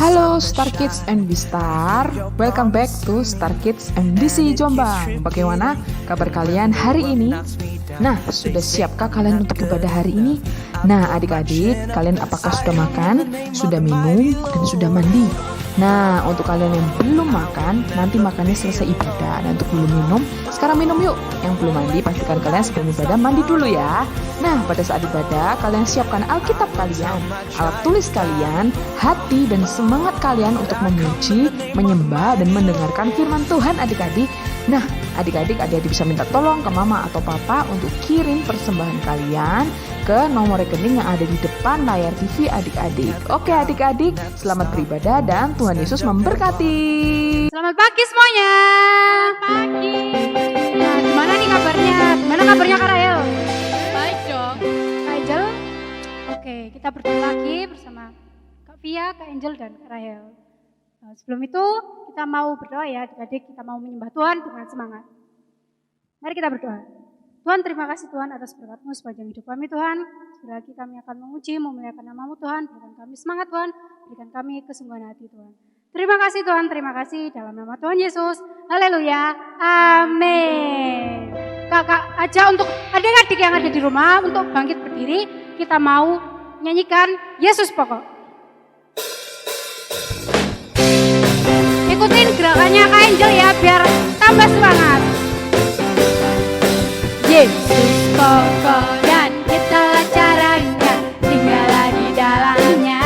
Halo Star Kids and Bistar, welcome back to Star Kids MDC Jombang. Bagaimana kabar kalian hari ini? Nah, sudah siapkah kalian untuk ibadah hari ini? Nah, adik-adik, kalian apakah sudah makan, sudah minum, dan sudah mandi? Nah, untuk kalian yang belum makan, nanti makannya selesai ibadah. Dan untuk belum minum, sekarang minum yuk. Yang belum mandi, pastikan kalian sebelum ibadah mandi dulu ya. Nah, pada saat ibadah, kalian siapkan Alkitab kalian, alat tulis kalian, hati dan semangat kalian untuk memuji, menyembah, dan mendengarkan firman Tuhan adik-adik. Nah, adik-adik bisa minta tolong ke mama atau papa untuk kirim persembahan kalian ke nomor rekening yang ada di depan layar TV adik-adik. Oke adik-adik, selamat beribadah dan Tuhan Yesus memberkati. Selamat pagi semuanya. Pagi. Nah, gimana nih kabarnya? Gimana kabarnya Kak Rahel? Baik dong. Kak Angel? Oke, kita berdoa lagi bersama Kak Via, Kak Angel, dan Kak Rahel. Nah, sebelum itu kita mau berdoa ya adik-adik, kita mau menyembah Tuhan dengan semangat. Mari kita berdoa. Tuhan, terima kasih Tuhan atas berkat-Mu sepanjang hidup kami Tuhan. Sekali lagi kami akan memuji, memuliakan nama-Mu Tuhan. Berikan kami semangat Tuhan, berikan kami kesungguhan hati Tuhan. Terima kasih Tuhan, terima kasih dalam nama Tuhan Yesus. Haleluya, amin. Kakak aja untuk adik-adik yang ada di rumah untuk bangkit berdiri, kita mau nyanyikan Yesus Pokok. Ikutin gerakannya Kak Angel ya biar tambah semangat. Yesus pokok dan itulah caranya, tinggallah di dalamnya.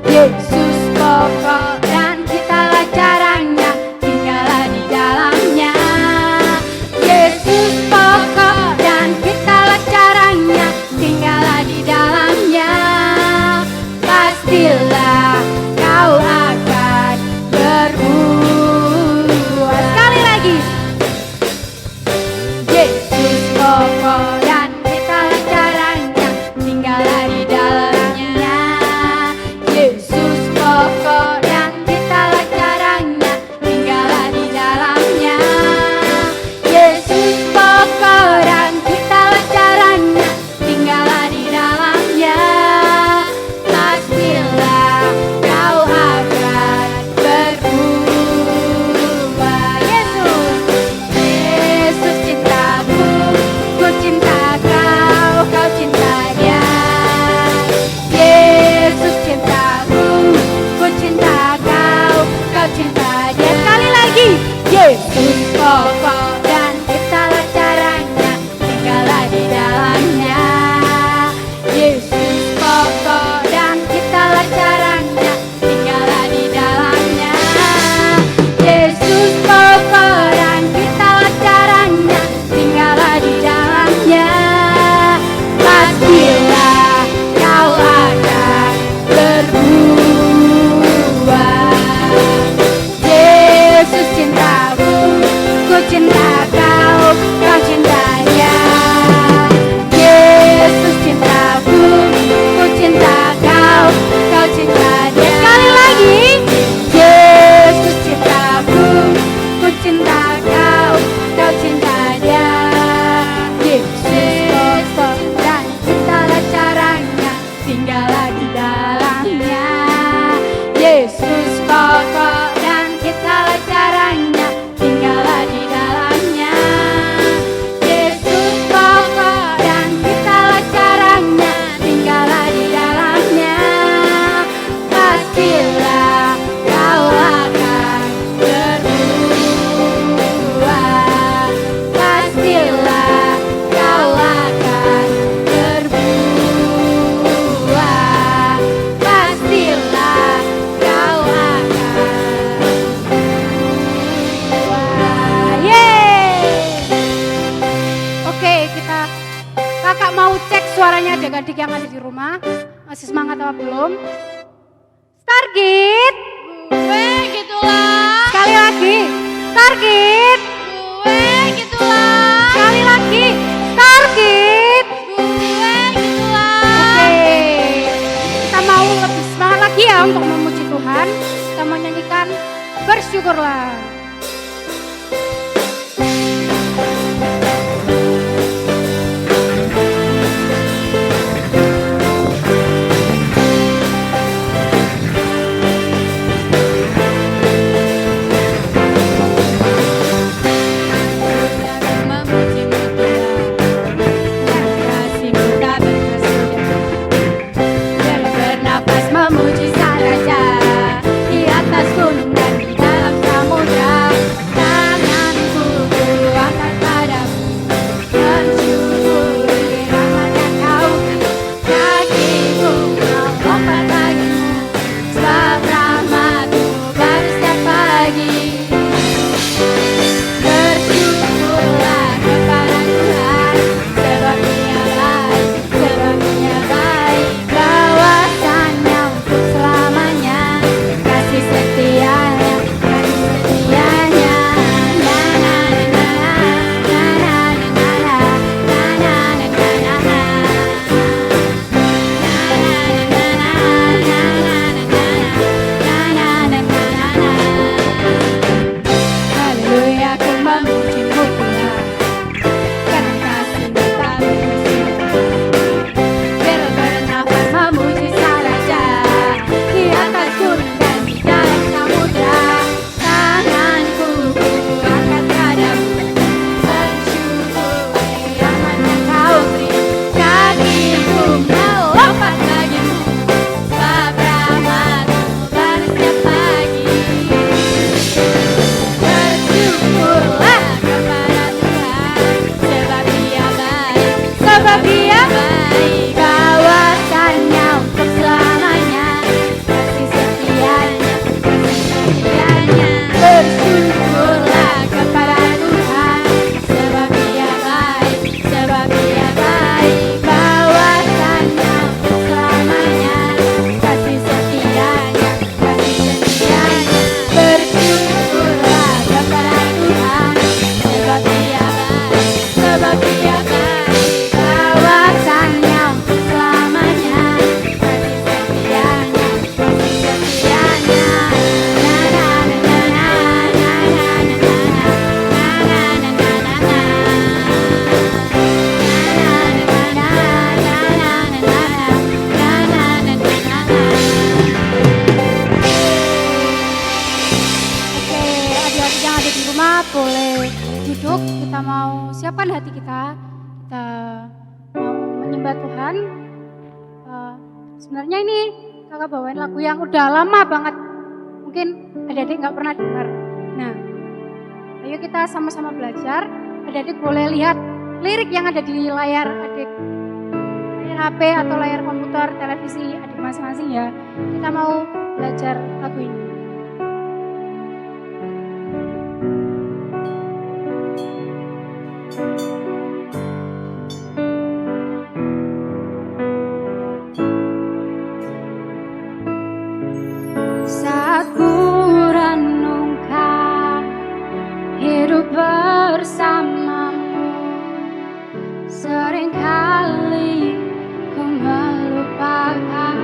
Yesus pokok dan itulah caranya, tinggallah di dalamnya. Yesus pokok dan itulah caranya, tinggallah di dalamnya. Pastilah kau akan berbuah. Sekali lagi. Yesus pokok dan itulah caranya, tinggallah di dalamnya. Yesus pokok dan itulah caranya, tinggallah di dalamnya. Yesus pokok dan itulah caranya, tinggallah di dalamnya. Pastilah kau akan berubah. Yesus cintaku, ku cinta kau, kau cinta dia. Yesus cintaku, ku cinta kau, kau cinta dia. Sekali lagi. Yesus pokok dan itulah caranya, tinggallah di dalamnya. Yesus pokok dan itulah caranya, tinggallah di dalamnya. Yesus pokok dan itulah caranya, tinggallah di dalamnya. Pastilah kau akan berbuah. Yesus cintaku, ku cinta kau, kau cinta dia. Yesus cintaku, ku cinta kau, kau cinta dia. Sekali lagi. Yesus cintaku, ku cinta kau, kau cinta dia. Yesus pokok dan itulah caranya, tinggallah di dalamnya. Yesus pokok dan itulah caranya, tinggallah di dalamnya. Yesus pokok dan itulah caranya, tinggallah di dalamnya. Pastilah kau akan berubah. Pastilah kau akan berbuah. Pastilah kau akan berbuah. Yeay. Oke, kakak mau cek suaranya adik-adik yang ada di rumah. Masih semangat apa belum? Target. Gue gitulah. Sekali lagi. Target. Gue gitulah. Sekali lagi. Target. Gue gitulah. Oke. Kita mau lebih semangat lagi ya untuk memuji Tuhan. Kita mau nyanyikan bersyukurlah. duduk, kita mau siapkan hati kita mau menyembah Tuhan. Sebenarnya ini kakak bawain lagu yang udah lama banget, mungkin adik-adik nggak pernah dengar. Nah, ayo kita sama-sama belajar. Adik-adik boleh lihat lirik yang ada di layar adik, layar HP atau layar komputer, televisi adik masing-masing ya. Kita mau belajar lagu ini. Saat ku renungkan hidup bersamamu, seringkali ku melupakan.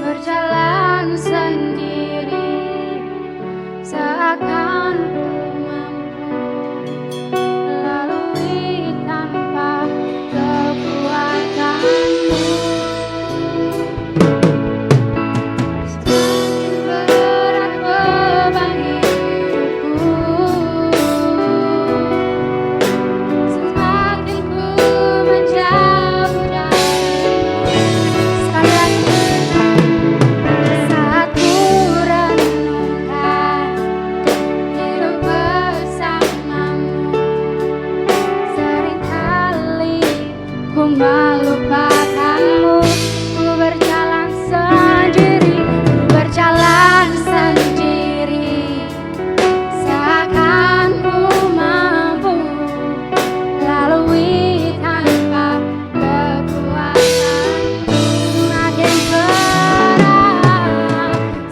Berjalan sendiri seakan ku mampu lalui tanpa kekuatanmu. Semakin berat beban hidupku, semakin ku menjauh darimu. Sekali lagi. Saat ku renungkan hidup bersamamu, seringkali ku melupakanmu. Ku berjalan sendiri, seakan ku mampu lalui tanpa kekuatan.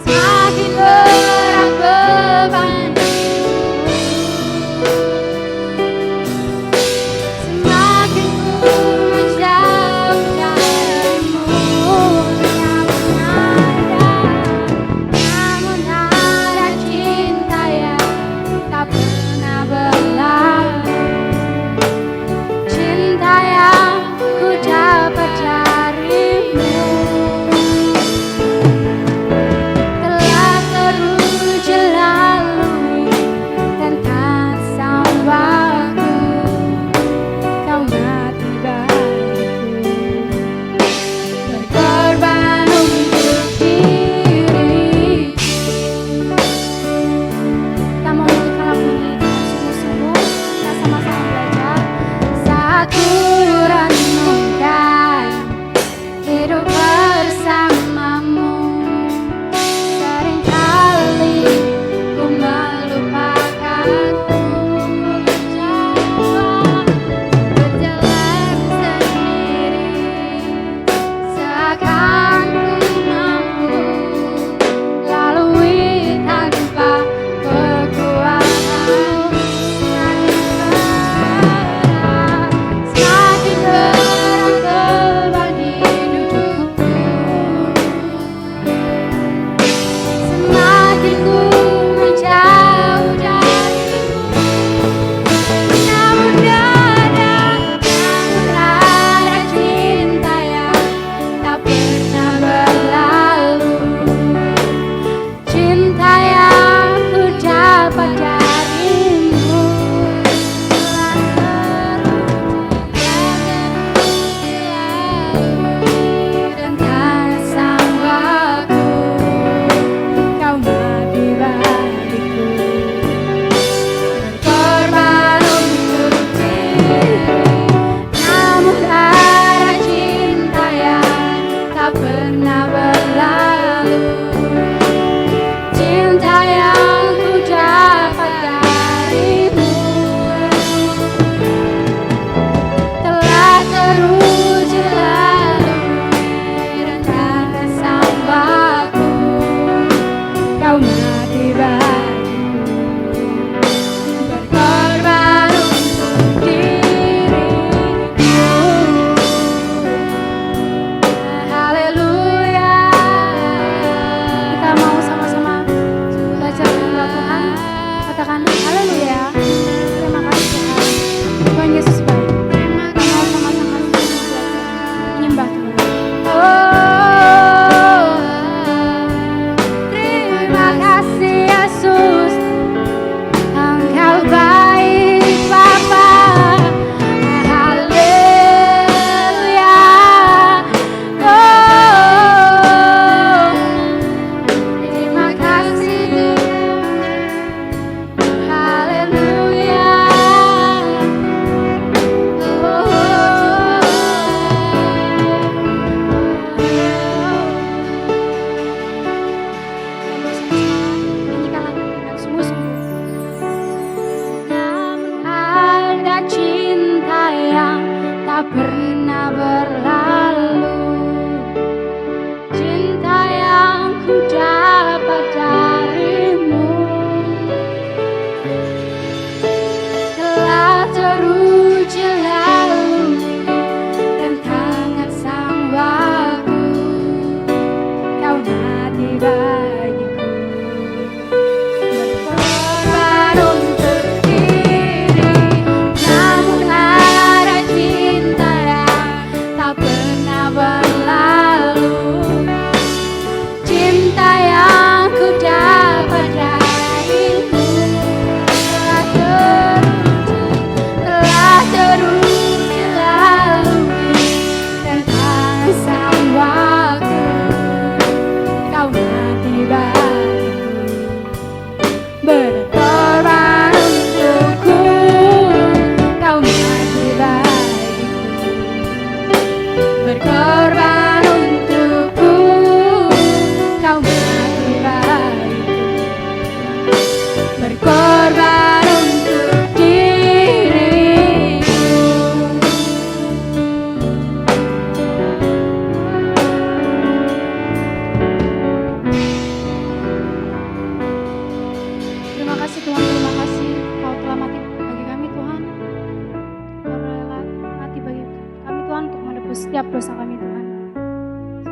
Semakin berat beban hidupku, semakin ku menjauh darimu. Namun ada cinta yang tak pernah berlalu, cinta yang ku dapat darimu. Telah teruji lalui dan tak sambaku, kau mati bagiku. Berkorban untuk diri. Kita mau nyanyikan lagu ini dengan sungguh-sungguh. Kita sama-sama belajar. Saat ku renungkan hidup bersamamu, seringkali ku melupakanmu. Berjalan sendiri, seakan ku mampu lalui tanpa kekuatanmu. Semakin berat beban hidupku, semakin ku menjauh darimu. Namun ada cinta yang tak pernah berlalu, cinta yang ku dapat darimu. Dan tak sanggaku, kau mati bagiku. Berkorban untuk diri, namun ada cinta yang tak pernah berlalu, cinta yang ku dapat darimu. Telah teruji lalui dan tak sambaku, kau mati bagiku. Berkorban untuk diriku. Haleluya.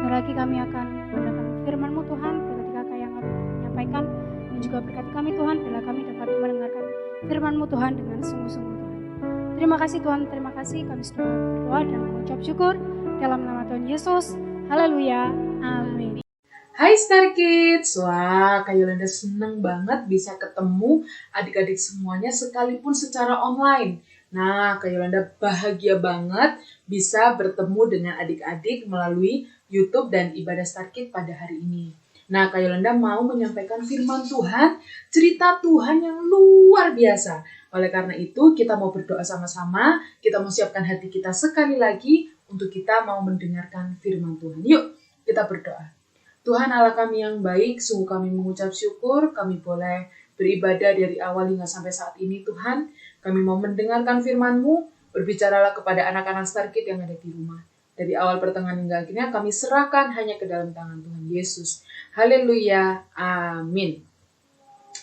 Sebentar lagi kami akan mendengarkan firman-Mu Tuhan, berkati kakak yang akan menyampaikan, dan juga berkati kami Tuhan, bila kami dapat mendengarkan firman-Mu Tuhan dengan sungguh-sungguh Tuhan. Terima kasih Tuhan, terima kasih kami sudah berdoa dan mengucap syukur dalam nama Tuhan Yesus. Haleluya, amin. Hai Star Kids, wah Kak Yolanda seneng banget bisa ketemu adik-adik semuanya sekalipun secara online. Nah, Kak Yolanda bahagia banget bisa bertemu dengan adik-adik melalui YouTube dan ibadah Star Kids pada hari ini. Nah, Kak Yolanda mau menyampaikan firman Tuhan, cerita Tuhan yang luar biasa. Oleh karena itu, kita mau berdoa sama-sama, kita mau siapkan hati kita sekali lagi untuk kita mau mendengarkan firman Tuhan. Yuk, kita berdoa. Tuhan Allah kami yang baik, sungguh kami mengucap syukur, kami boleh beribadah dari awal hingga sampai saat ini Tuhan. Kami mau mendengarkan firman-Mu, berbicaralah kepada anak-anak Star Kids yang ada di rumah. Dari awal pertengahan hingga akhirnya kami serahkan hanya ke dalam tangan Tuhan Yesus. Haleluya, amin.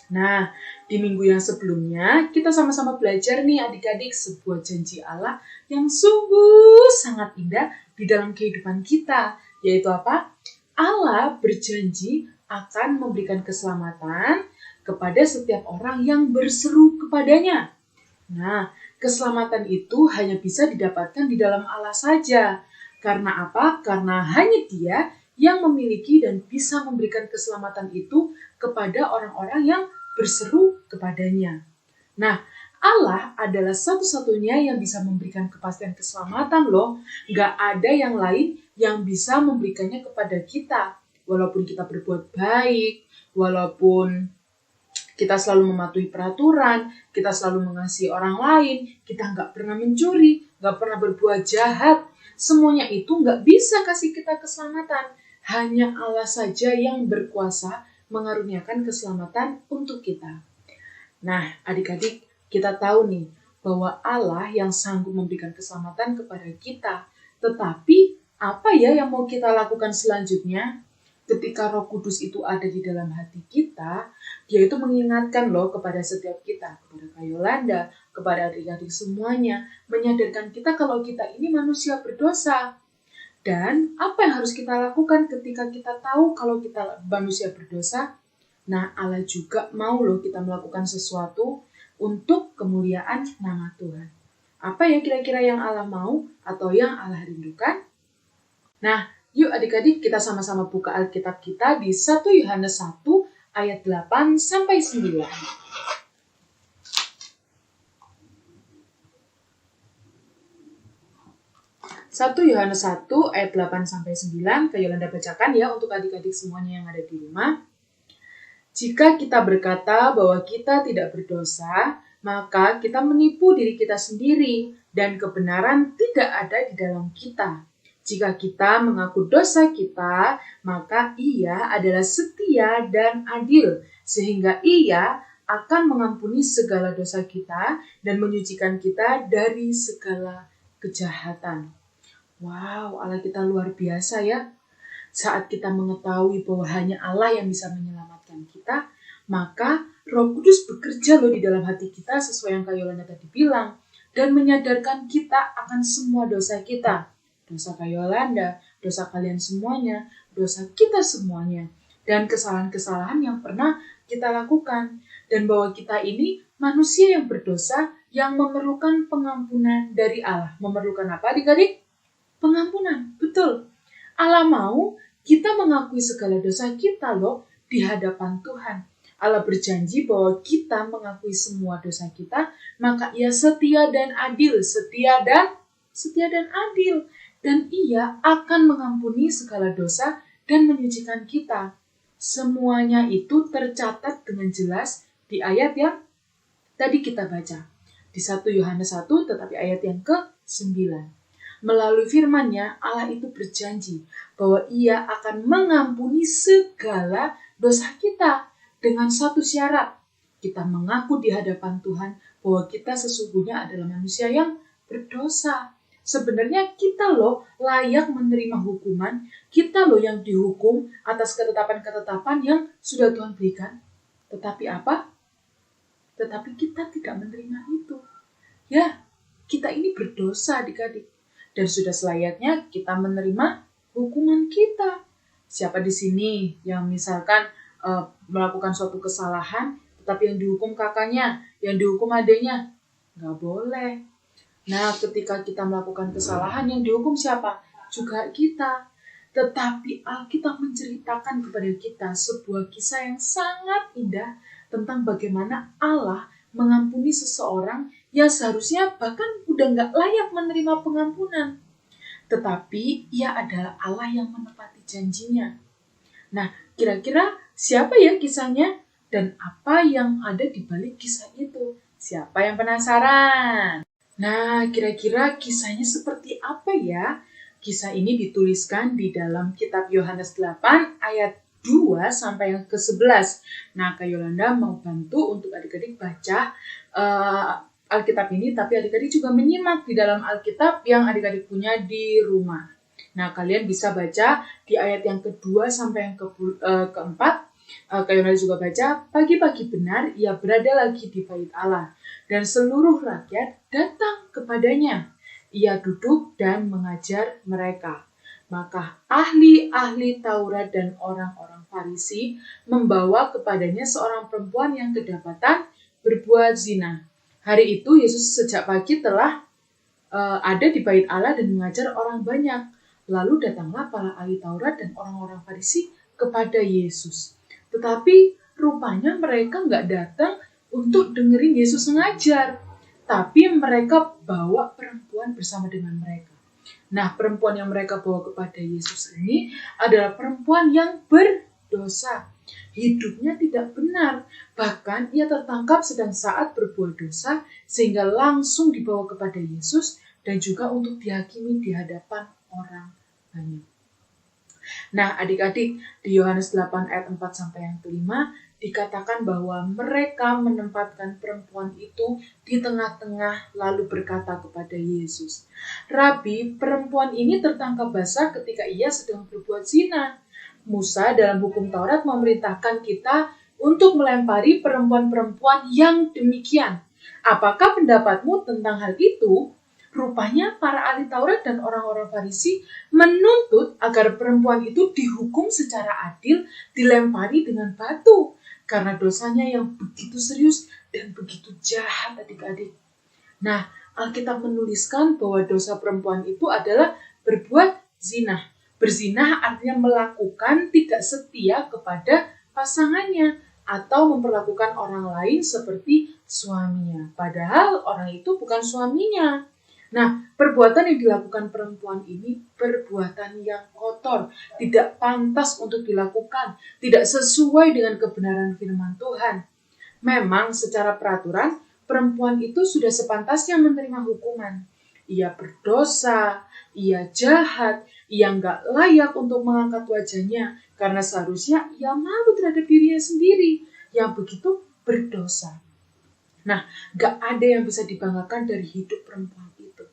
Nah, di minggu yang sebelumnya kita sama-sama belajar nih adik-adik sebuah janji Allah yang sungguh sangat indah di dalam kehidupan kita. Yaitu apa? Allah berjanji akan memberikan keselamatan kepada setiap orang yang berseru kepadanya. Nah, keselamatan itu hanya bisa didapatkan di dalam Allah saja. Karena apa? Karena hanya Dia yang memiliki dan bisa memberikan keselamatan itu kepada orang-orang yang berseru kepadanya. Nah, Allah adalah satu-satunya yang bisa memberikan kepastian keselamatan loh. Gak ada yang lain yang bisa memberikannya kepada kita. Walaupun kita berbuat baik, walaupun kita selalu mematuhi peraturan, kita selalu mengasihi orang lain, kita gak pernah mencuri, gak pernah berbuat jahat. Semuanya itu gak bisa kasih kita keselamatan. Hanya Allah saja yang berkuasa mengaruniakan keselamatan untuk kita. Nah, adik-adik, kita tahu nih bahwa Allah yang sanggup memberikan keselamatan kepada kita. Tetapi apa ya yang mau kita lakukan selanjutnya? Ketika Roh Kudus itu ada di dalam hati kita, Dia itu mengingatkan loh kepada setiap kita, kepada Kak Yolanda, kepada adik-adik semuanya, menyadarkan kita kalau kita ini manusia berdosa. Dan apa yang harus kita lakukan ketika kita tahu kalau kita manusia berdosa? Nah, Allah juga mau loh kita melakukan sesuatu untuk kemuliaan nama Tuhan. Apa ya kira-kira yang Allah mau atau yang Allah rindukan? Nah, yuk adik-adik kita sama-sama buka Alkitab kita di 1 Yohanes 1 ayat 8 sampai 9. 1 Yohanes 1 ayat 8 sampai 9, Kak Yolanda bacakan ya untuk adik-adik semuanya yang ada di rumah. Jika kita berkata bahwa kita tidak berdosa, maka kita menipu diri kita sendiri dan kebenaran tidak ada di dalam kita. Jika kita mengaku dosa kita, maka Ia adalah setia dan adil, sehingga Ia akan mengampuni segala dosa kita dan menyucikan kita dari segala kejahatan. Wow, Allah kita luar biasa ya. Saat kita mengetahui bahwa hanya Allah yang bisa menyelamatkan kita, maka Roh Kudus bekerja loh di dalam hati kita sesuai yang Kak Yolanda tadi bilang, dan menyadarkan kita akan semua dosa kita. Dosa Kak Yolanda, dosa kalian semuanya, dosa kita semuanya, dan kesalahan-kesalahan yang pernah kita lakukan. Dan bahwa kita ini manusia yang berdosa yang memerlukan pengampunan dari Allah. Memerlukan apa adik-adik? Pengampunan, betul. Allah mau kita mengakui segala dosa kita loh di hadapan Tuhan. Allah berjanji bahwa kita mengakui semua dosa kita, maka Ia setia dan adil, setia dan adil. Dan Ia akan mengampuni segala dosa dan menyucikan kita. Semuanya itu tercatat dengan jelas di ayat yang tadi kita baca. Di 1 Yohanes 1, tetapi ayat yang ke-9. Melalui firman-Nya, Allah itu berjanji bahwa Ia akan mengampuni segala dosa kita dengan satu syarat. Kita mengaku di hadapan Tuhan bahwa kita sesungguhnya adalah manusia yang berdosa. Sebenarnya kita loh layak menerima hukuman, kita loh yang dihukum atas ketetapan-ketetapan yang sudah Tuhan berikan. Tetapi apa? Tetapi kita tidak menerima itu. Ya, kita ini berdosa adik-adik. Dan sudah selayaknya kita menerima hukuman kita. Siapa di sini yang misalkan melakukan suatu kesalahan, tetapi yang dihukum kakaknya, yang dihukum adiknya? Nggak boleh. Nah, ketika kita melakukan kesalahan, yang dihukum siapa? Juga kita. Tetapi Alkitab menceritakan kepada kita sebuah kisah yang sangat indah tentang bagaimana Allah mengampuni seseorang yang seharusnya bahkan udah nggak layak menerima pengampunan. Tetapi ia adalah Allah yang menepati janjinya. Nah, kira-kira siapa ya kisahnya? Dan apa yang ada di balik kisah itu? Siapa yang penasaran? Nah, kira-kira kisahnya seperti apa ya? Kisah ini dituliskan di dalam kitab Yohanes 8 ayat 2 sampai yang ke-11. Nah, Kak Yolanda mau bantu untuk adik-adik baca Alkitab ini, tapi adik-adik juga menyimak di dalam Alkitab yang adik-adik punya di rumah. Nah, kalian bisa baca di ayat yang kedua sampai yang keempat. Kak Yolanda juga baca, pagi-pagi benar ia berada lagi di bait Allah, dan seluruh rakyat datang kepadanya. Ia duduk dan mengajar mereka. Maka ahli-ahli Taurat dan orang-orang Farisi membawa kepadanya seorang perempuan yang kedapatan berbuat zina. Hari itu Yesus sejak pagi telah ada di bait Allah dan mengajar orang banyak. Lalu datanglah para ahli Taurat dan orang-orang Farisi kepada Yesus. Tetapi rupanya mereka nggak datang untuk dengerin Yesus mengajar. Tapi mereka bawa perempuan bersama dengan mereka. Nah, perempuan yang mereka bawa kepada Yesus ini adalah perempuan yang berdosa. Hidupnya tidak benar. Bahkan ia tertangkap sedang saat berbuat dosa sehingga langsung dibawa kepada Yesus dan juga untuk dihakimi di hadapan orang banyak. Nah, adik-adik, di Yohanes 8 ayat 4 sampai yang kelima dikatakan bahwa mereka menempatkan perempuan itu di tengah-tengah lalu berkata kepada Yesus, "Rabi, perempuan ini tertangkap basah ketika ia sedang berbuat zina. Musa dalam hukum Taurat memerintahkan kita untuk melempari perempuan-perempuan yang demikian. Apakah pendapatmu tentang hal itu?" Rupanya para ahli Taurat dan orang-orang Farisi menuntut agar perempuan itu dihukum secara adil, dilempari dengan batu, karena dosanya yang begitu serius dan begitu jahat adik-adik. Nah, Alkitab menuliskan bahwa dosa perempuan itu adalah berbuat zina. Berzina artinya melakukan tidak setia kepada pasangannya atau memperlakukan orang lain seperti suaminya. Padahal orang itu bukan suaminya. Nah, perbuatan yang dilakukan perempuan ini perbuatan yang kotor, tidak pantas untuk dilakukan, tidak sesuai dengan kebenaran firman Tuhan. Memang secara peraturan, perempuan itu sudah sepantasnya menerima hukuman. Ia berdosa, ia jahat, ia nggak layak untuk mengangkat wajahnya, karena seharusnya ia malu terhadap dirinya sendiri yang begitu berdosa. Nah, nggak ada yang bisa dibanggakan dari hidup perempuan itu.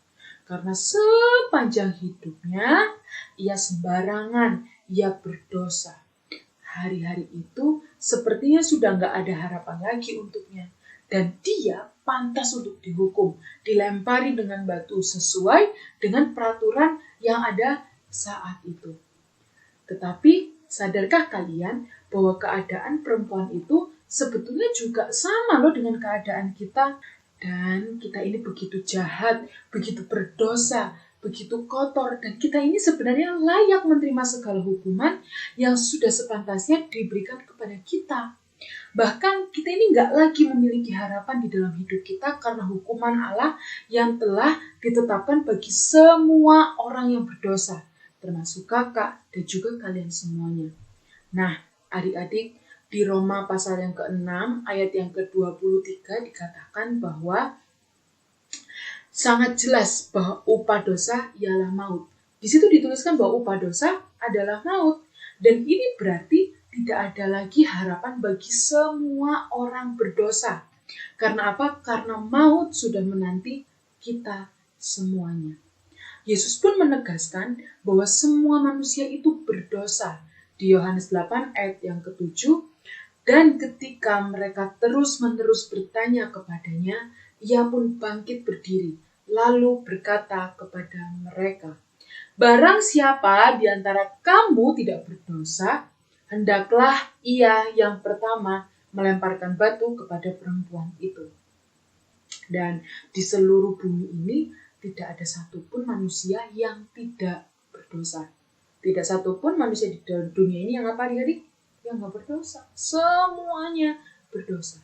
Karena sepanjang hidupnya, ia sembarangan, ia berdosa. Hari-hari itu sepertinya sudah nggak ada harapan lagi untuknya. Dan dia pantas untuk dihukum, dilempari dengan batu sesuai dengan peraturan yang ada saat itu. Tetapi, sadarkah kalian bahwa keadaan perempuan itu sebetulnya juga sama loh dengan keadaan kita? Dan kita ini begitu jahat, begitu berdosa, begitu kotor. Dan kita ini sebenarnya layak menerima segala hukuman yang sudah sepantasnya diberikan kepada kita. Bahkan kita ini nggak lagi memiliki harapan di dalam hidup kita karena hukuman Allah yang telah ditetapkan bagi semua orang yang berdosa. Termasuk kakak dan juga kalian semuanya. Nah, adik-adik, di Roma pasal yang ke-6 ayat yang ke-23 dikatakan bahwa sangat jelas bahwa upah dosa ialah maut. Di situ dituliskan bahwa upah dosa adalah maut. Dan ini berarti tidak ada lagi harapan bagi semua orang berdosa. Karena apa? Karena maut sudah menanti kita semuanya. Yesus pun menegaskan bahwa semua manusia itu berdosa. Di Yohanes 8 ayat yang ke-7, dan ketika mereka terus-menerus bertanya kepadanya, ia pun bangkit berdiri, lalu berkata kepada mereka, Barang siapa di antara kamu tidak berdosa, hendaklah ia yang pertama melemparkan batu kepada perempuan itu. Dan di seluruh bumi ini tidak ada satupun manusia yang tidak berdosa. Tidak satupun manusia di dunia ini yang apa adik-adik? Yang nggak berdosa. Semuanya berdosa.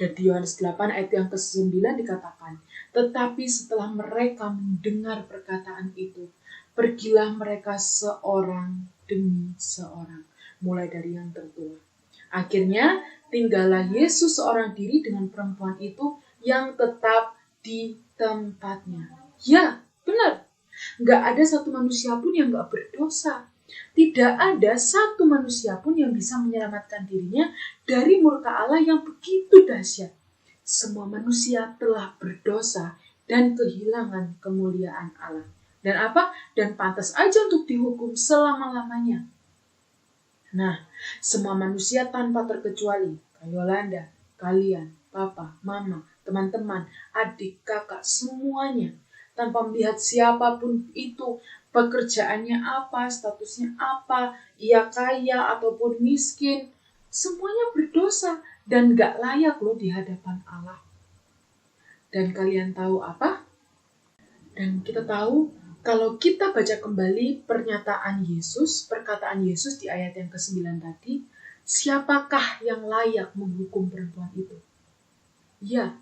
Dan di Yohanes 8 ayat yang ke-9 dikatakan, tetapi setelah mereka mendengar perkataan itu, pergilah mereka seorang demi seorang, mulai dari yang tertua. Akhirnya tinggallah Yesus seorang diri dengan perempuan itu yang tetap di tempatnya. Ya, benar. Nggak ada satu manusia pun yang nggak berdosa. Tidak ada satu manusia pun yang bisa menyelamatkan dirinya dari murka Allah yang begitu dahsyat. Semua manusia telah berdosa dan kehilangan kemuliaan Allah. Dan apa? Dan pantas aja untuk dihukum selama-lamanya. Nah, semua manusia tanpa terkecuali, Kak Yolanda, kalian, papa, mama, teman-teman, adik, kakak, semuanya, tanpa melihat siapapun itu, pekerjaannya apa, statusnya apa, ia kaya ataupun miskin, semuanya berdosa dan gak layak loh di hadapan Allah. Dan kalian tahu apa? Dan kita tahu kalau kita baca kembali perkataan Yesus di ayat yang ke-9 tadi, siapakah yang layak menghukum perempuan itu? Ya,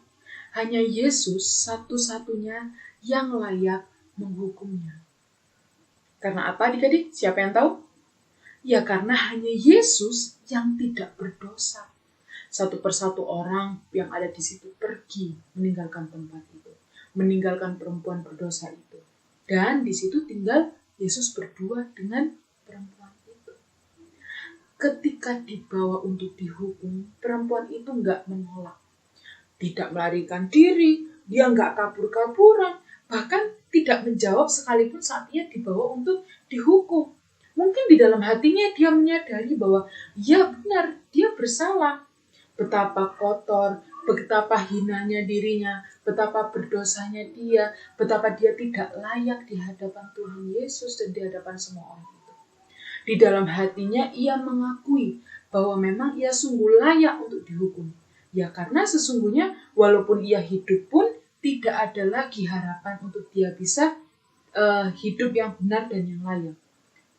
hanya Yesus satu-satunya yang layak menghukumnya. Karena apa adik-adik? Siapa yang tahu? Ya karena hanya Yesus yang tidak berdosa. Satu persatu orang yang ada di situ pergi meninggalkan tempat itu. Meninggalkan perempuan berdosa itu. Dan di situ tinggal Yesus berdua dengan perempuan itu. Ketika dibawa untuk dihukum, perempuan itu nggak menolak. Tidak melarikan diri, dia nggak kabur-kaburan. Bahkan tidak menjawab sekalipun saat ia dibawa untuk dihukum. Mungkin di dalam hatinya dia menyadari bahwa ya benar, dia bersalah. Betapa kotor, betapa hinanya dirinya, betapa berdosanya dia, betapa dia tidak layak di hadapan Tuhan Yesus dan di hadapan semua orang itu. Di dalam hatinya ia mengakui bahwa memang ia sungguh layak untuk dihukum. Ya karena sesungguhnya walaupun ia hidup pun tidak ada lagi harapan untuk dia bisa hidup yang benar dan yang layak.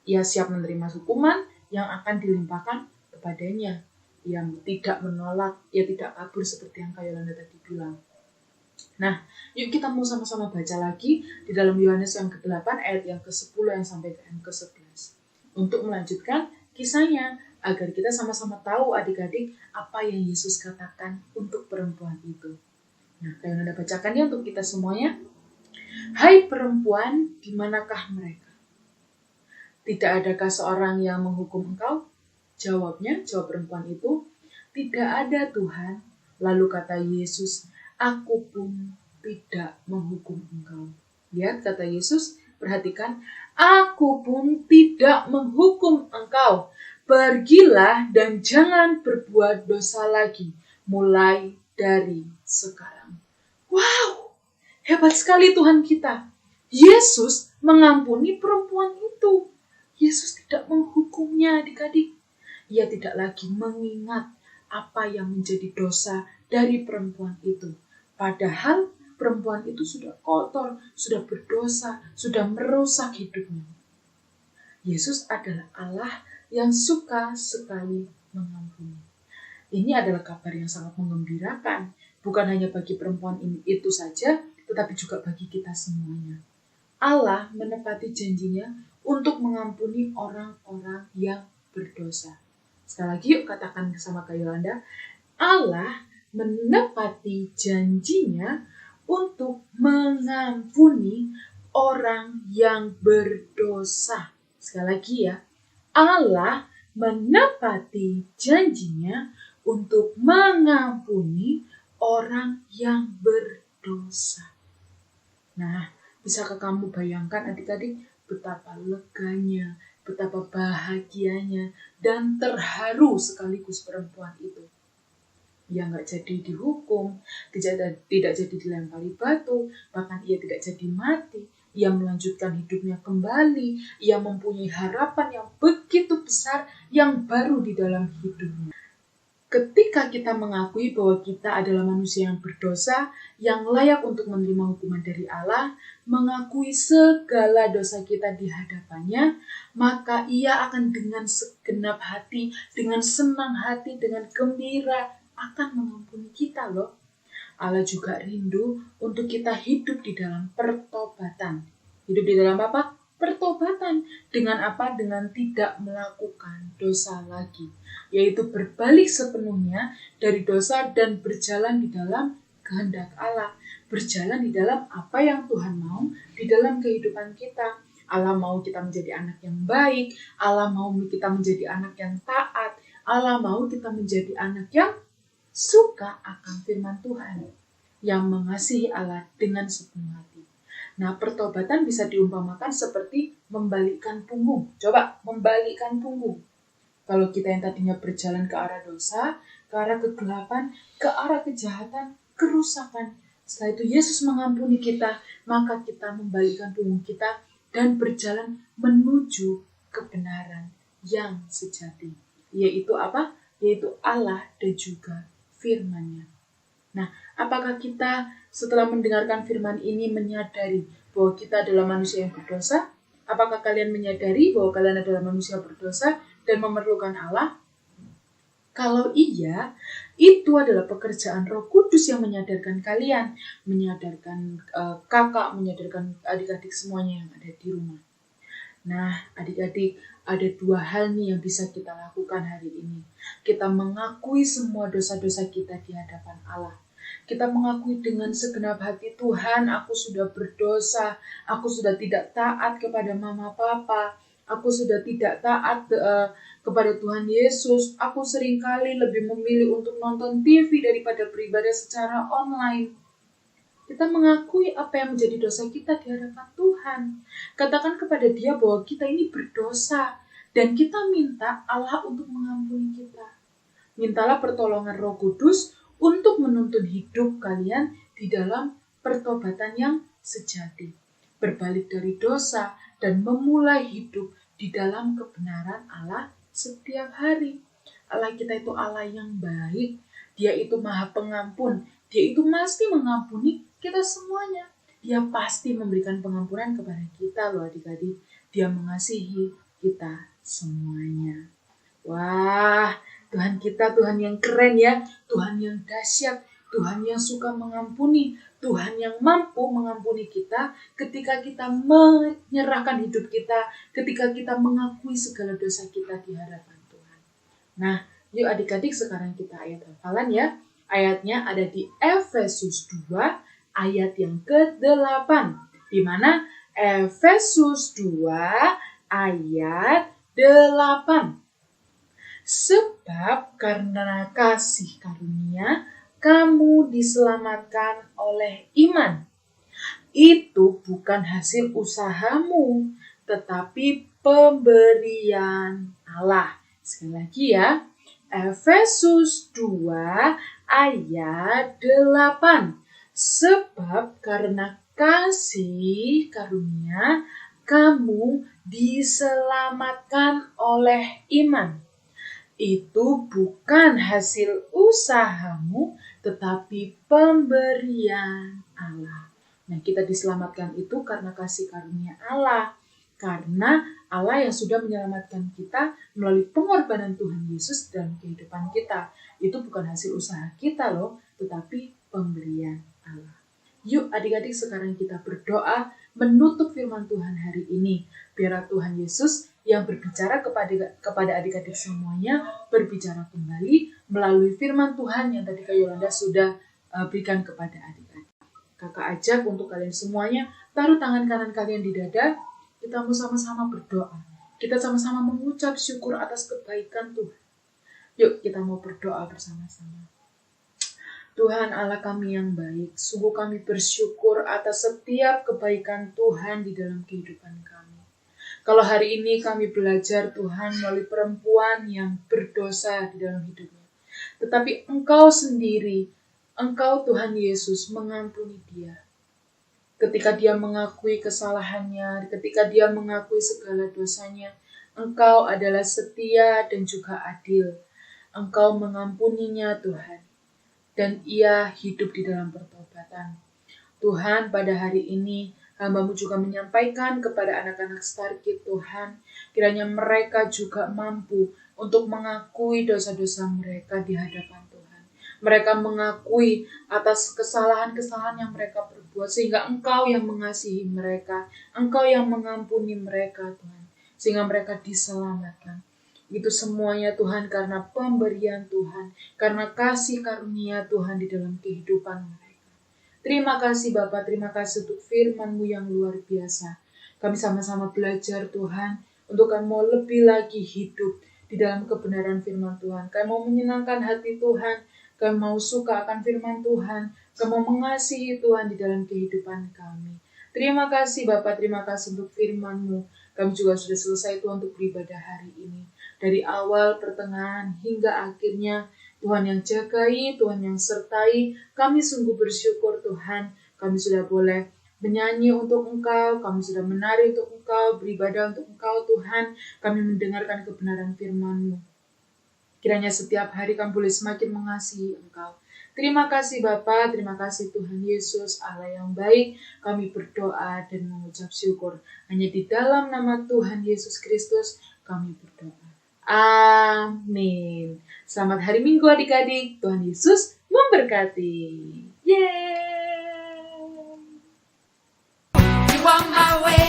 Ia siap menerima hukuman yang akan dilimpahkan kepadanya. Ia tidak menolak, ia tidak kabur seperti yang Kak Yolanda tadi bilang. Nah, yuk kita mau sama-sama baca lagi di dalam Yohanes yang ke-8 ayat yang ke-10 yang sampai yang ke-11. Untuk melanjutkan kisahnya agar kita sama-sama tahu adik-adik apa yang Yesus katakan untuk perempuan itu. Nah, Kak Yolanda bacakan ya untuk kita semuanya. Hai perempuan, di manakah mereka? Tidak adakah seorang yang menghukum engkau? Jawab perempuan itu, tidak ada Tuhan. Lalu kata Yesus, aku pun tidak menghukum engkau. Lihat kata Yesus, perhatikan, aku pun tidak menghukum engkau. Pergilah dan jangan berbuat dosa lagi, mulai dari sekarang. Wow, hebat sekali Tuhan kita. Yesus mengampuni perempuan itu. Yesus tidak menghukumnya adik-adik. Ia tidak lagi mengingat apa yang menjadi dosa dari perempuan itu. Padahal perempuan itu sudah kotor, sudah berdosa, sudah merusak hidupnya. Yesus adalah Allah yang suka sekali mengampuni. Ini adalah kabar yang sangat menggembirakan. Bukan hanya bagi perempuan itu saja, tetapi juga bagi kita semuanya. Allah menepati janjinya untuk mengampuni orang-orang yang berdosa. Sekali lagi yuk katakan bersama Kak Yolanda. Allah menepati janjinya untuk mengampuni orang yang berdosa. Sekali lagi ya. Allah menepati janjinya untuk mengampuni orang yang berdosa. Nah, bisakah kamu bayangkan adik-adik betapa leganya, betapa bahagianya, dan terharu sekaligus perempuan itu. Ia nggak jadi dihukum, tidak jadi dilempari batu, bahkan ia tidak jadi mati. ia melanjutkan hidupnya kembali, ia mempunyai harapan yang begitu besar yang baru di dalam hidupnya. Ketika kita mengakui bahwa kita adalah manusia yang berdosa, yang layak untuk menerima hukuman dari Allah, mengakui segala dosa kita di hadapannya, maka ia akan dengan segenap hati, dengan senang hati, dengan gembira akan mengampuni kita loh. Allah juga rindu untuk kita hidup di dalam pertobatan. Hidup di dalam apa? Pertobatan. Dengan apa? Dengan tidak melakukan dosa lagi. Yaitu berbalik sepenuhnya dari dosa dan berjalan di dalam kehendak Allah. Berjalan di dalam apa yang Tuhan mau di dalam kehidupan kita. Allah mau kita menjadi anak yang baik. Allah mau kita menjadi anak yang taat. Allah mau kita menjadi anak yang suka akan firman Tuhan, yang mengasihi Allah dengan sepenuh hati. Nah, pertobatan bisa diumpamakan seperti membalikkan punggung. Coba, membalikkan punggung. Kalau kita yang tadinya berjalan ke arah dosa, ke arah kegelapan, ke arah kejahatan, kerusakan. Setelah itu Yesus mengampuni kita, maka kita membalikkan punggung kita dan berjalan menuju kebenaran yang sejati. Yaitu apa? Yaitu Allah dan juga firman-Nya. Nah, apakah kita setelah mendengarkan firman ini menyadari bahwa kita adalah manusia yang berdosa? Apakah kalian menyadari bahwa kalian adalah manusia berdosa dan memerlukan Allah? Kalau iya, itu adalah pekerjaan Roh Kudus yang menyadarkan kalian, menyadarkan kakak, menyadarkan adik-adik semuanya yang ada di rumah. Nah, adik-adik, ada dua hal nih yang bisa kita lakukan hari ini. Kita mengakui semua dosa-dosa kita di hadapan Allah. Kita mengakui dengan segenap hati, Tuhan, aku sudah berdosa, aku sudah tidak taat kepada mama papa, aku sudah tidak taat kepada Tuhan Yesus, aku seringkali lebih memilih untuk nonton TV daripada beribadah secara online. Kita mengakui apa yang menjadi dosa kita di hadapan Tuhan. Katakan kepada Dia bahwa kita ini berdosa dan kita minta Allah untuk mengampuni kita. Mintalah pertolongan Roh Kudus untuk menuntun hidup kalian di dalam pertobatan yang sejati. Berbalik dari dosa dan memulai hidup di dalam kebenaran Allah setiap hari. Allah kita itu Allah yang baik. Dia itu Maha Pengampun. Dia itu pasti mengampuni kita semuanya. Dia pasti memberikan pengampunan kepada kita loh adik-adik. Dia mengasihi kita semuanya. Wah, Tuhan kita Tuhan yang keren ya. Tuhan yang dahsyat. Tuhan yang suka mengampuni. Tuhan yang mampu mengampuni kita ketika kita menyerahkan hidup kita. Ketika kita mengakui segala dosa kita di hadapan Tuhan. Nah, yuk adik-adik sekarang kita ayat hafalan ya. Ayatnya ada di Efesus 2 ayat yang ke-8. Di mana Efesus 2 ayat 8. Sebab karena kasih karunia kamu diselamatkan oleh iman. Itu bukan hasil usahamu, tetapi pemberian Allah. Sekali lagi ya. Efesus 2 ayat 8. Sebab karena kasih karunia kamu diselamatkan oleh iman. Itu bukan hasil usahamu, tetapi pemberian Allah. Nah, kita diselamatkan itu karena kasih karunia Allah. Karena Allah yang sudah menyelamatkan kita melalui pengorbanan Tuhan Yesus dalam kehidupan kita. Itu bukan hasil usaha kita loh, tetapi pemberian Allah. Yuk adik-adik sekarang kita berdoa menutup firman Tuhan hari ini. Biar Tuhan Yesus yang berbicara kepada adik-adik semuanya, berbicara kembali melalui firman Tuhan yang tadi Kak Yolanda sudah berikan kepada adik-adik. Kakak ajak untuk kalian semuanya, taruh tangan kanan kalian di dada. Kita mau sama-sama berdoa. Kita sama-sama mengucap syukur atas kebaikan Tuhan. Yuk kita mau berdoa bersama-sama. Tuhan Allah kami yang baik, sungguh kami bersyukur atas setiap kebaikan Tuhan di dalam kehidupan kami. Kalau hari ini kami belajar Tuhan melalui perempuan yang berdosa di dalam hidupnya. Tetapi Engkau sendiri, Engkau Tuhan Yesus mengampuni dia. ketika dia mengakui kesalahannya, ketika dia mengakui segala dosanya, Engkau adalah setia dan juga adil. Engkau mengampuninya Tuhan, dan ia hidup di dalam pertobatan. Tuhan, pada hari ini hamba-Mu juga menyampaikan kepada anak-anak Starkid Tuhan, kiranya mereka juga mampu untuk mengakui dosa-dosa mereka di hadapan Tuhan. Mereka mengakui atas kesalahan-kesalahan yang mereka perbuat, sehingga Engkau yang mengasihi mereka, Engkau yang mengampuni mereka Tuhan, sehingga mereka diselamatkan. Itu semuanya Tuhan karena pemberian Tuhan, karena kasih karunia Tuhan di dalam kehidupan mereka. Terima kasih Bapa, terima kasih untuk firman-Mu yang luar biasa. Kami sama-sama belajar Tuhan, untuk kami mau lebih lagi hidup di dalam kebenaran firman Tuhan. Kami mau menyenangkan hati Tuhan, kami mau suka akan firman Tuhan, kami mau mengasihi Tuhan di dalam kehidupan kami. Terima kasih Bapa, terima kasih untuk firman-Mu. Kami juga sudah selesai Tuhan untuk beribadah hari ini. Dari awal, pertengahan, hingga akhirnya, Tuhan yang jagai, Tuhan yang sertai. Kami sungguh bersyukur Tuhan, kami sudah boleh menyanyi untuk Engkau, kami sudah menari untuk Engkau, beribadah untuk Engkau Tuhan. Kami mendengarkan kebenaran firman-Mu. Kiranya setiap hari kami boleh semakin mengasihi Engkau. Terima kasih Bapa, terima kasih Tuhan Yesus, Allah yang baik. Kami berdoa dan mengucap syukur. Hanya di dalam nama Tuhan Yesus Kristus kami berdoa. Amin. Selamat hari Minggu adik-adik. Tuhan Yesus memberkati. Yeay. You are my way.